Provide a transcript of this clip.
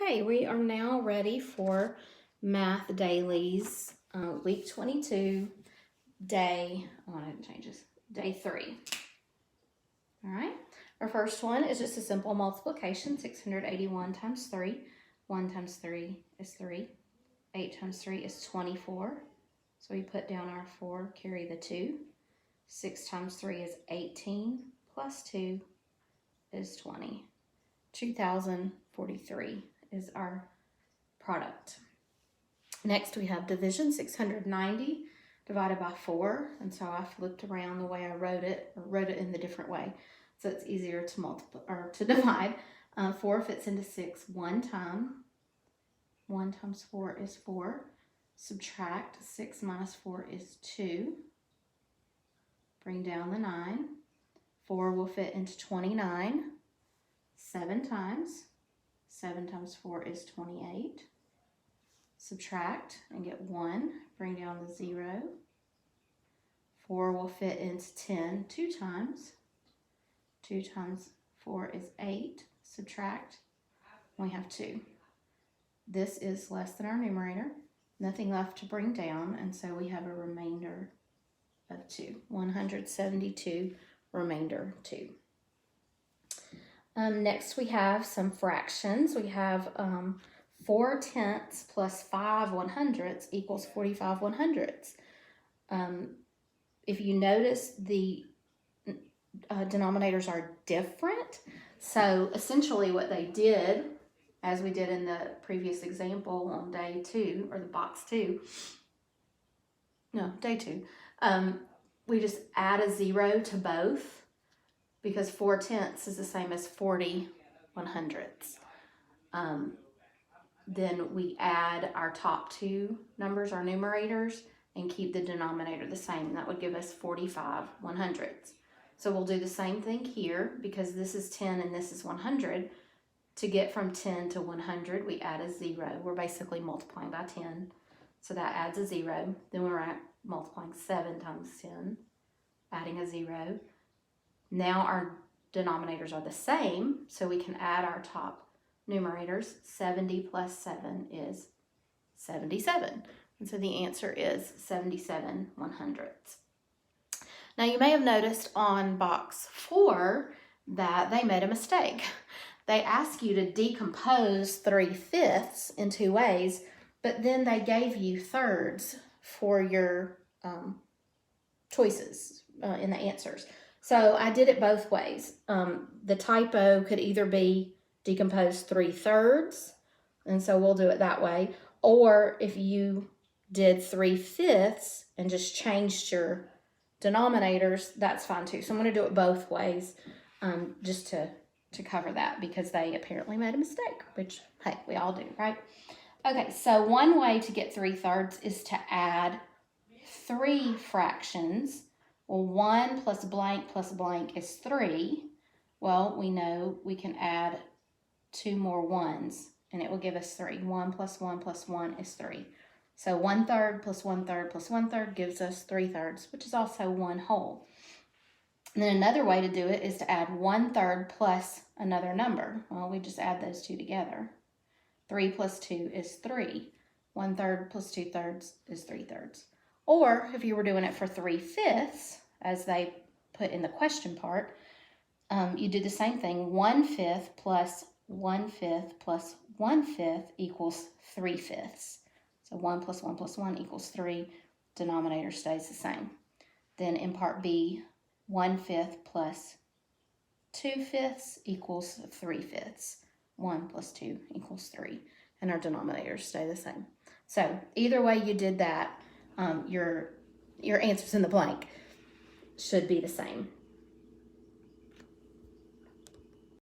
Okay, we are now ready for Math Dailies, week 22, day 3. All right, our first one is just a simple multiplication, 681 times 3. 1 times 3 is 3. 8 times 3 is 24. So we put down our 4, carry the 2. 6 times 3 is 18, plus 2 is 20. 2043 is our product. Next we have division, 690 divided by 4, and so I flipped around the way I wrote it, or wrote it in the different way, so it's easier to multiply or to divide. 4 fits into 6 one time. 1 times 4 is 4. Subtract 6 minus 4 is 2. Bring down the 9. 4 will fit into 29 7 times. 7 times 4 is 28. Subtract and get 1. Bring down the 0. 4 will fit into 10 2 times. 2 times 4 is 8. Subtract. We have 2. This is less than our numerator. Nothing left to bring down, and so we have a remainder of 2. 172, remainder 2. Next we have some fractions. We have 4 tenths plus 5 100ths equals 45 100ths. If you notice, the denominators are different. So essentially what they did, as we did in the previous example on day 2, or the box 2, no, day 2, we just add a 0 to both, because 4 tenths is the same as 40 100ths. Then we add our top 2 numbers, our numerators, and keep the denominator the same. And that would give us 45 100ths. So we'll do the same thing here, because this is 10 and this is 100. To get from 10 to 100, we add a 0. We're basically multiplying by 10. So that adds a 0. Then we're multiplying 7 times 10, adding a 0. Now our denominators are the same, so we can add our top numerators. 70 plus 7 is 77. And so the answer is 77 100ths. Now you may have noticed on box 4 that they made a mistake. They ask you to decompose 3/5 in 2 ways, but then they gave you thirds for your choices in the answers. So I did it both ways. The typo could either be decompose 3/3, and so we'll do it that way. Or if you did 3/5 and just changed your denominators, that's fine too. So I'm going to do it both ways, just to cover that, because they apparently made a mistake, which, hey, we all do, right? Okay, so one way to get 3/3 is to add 3 fractions. Well, 1 plus blank is 3. Well, we know we can add 2 more 1s, and it will give us 3. 1 plus 1 plus 1 is 3. So 1/3 plus 1/3 plus 1/3 gives us 3/3, which is also 1 whole. And then another way to do it is to add 1/3 plus another number. Well, we just add those two together. 3 plus 2 is 3. 1/3 plus 2/3 is 3/3. Or if you were doing it for 3/5, as they put in the question part, you do the same thing. 1/5 plus 1/5 plus 1/5 equals 3/5. So 1 plus 1 plus 1 equals 3. Denominator stays the same. Then in part B, 1/5 plus 2/5 equals 3/5. 1 plus 2 equals 3. And our denominators stay the same. So either way you did that, your answers in the blank should be the same.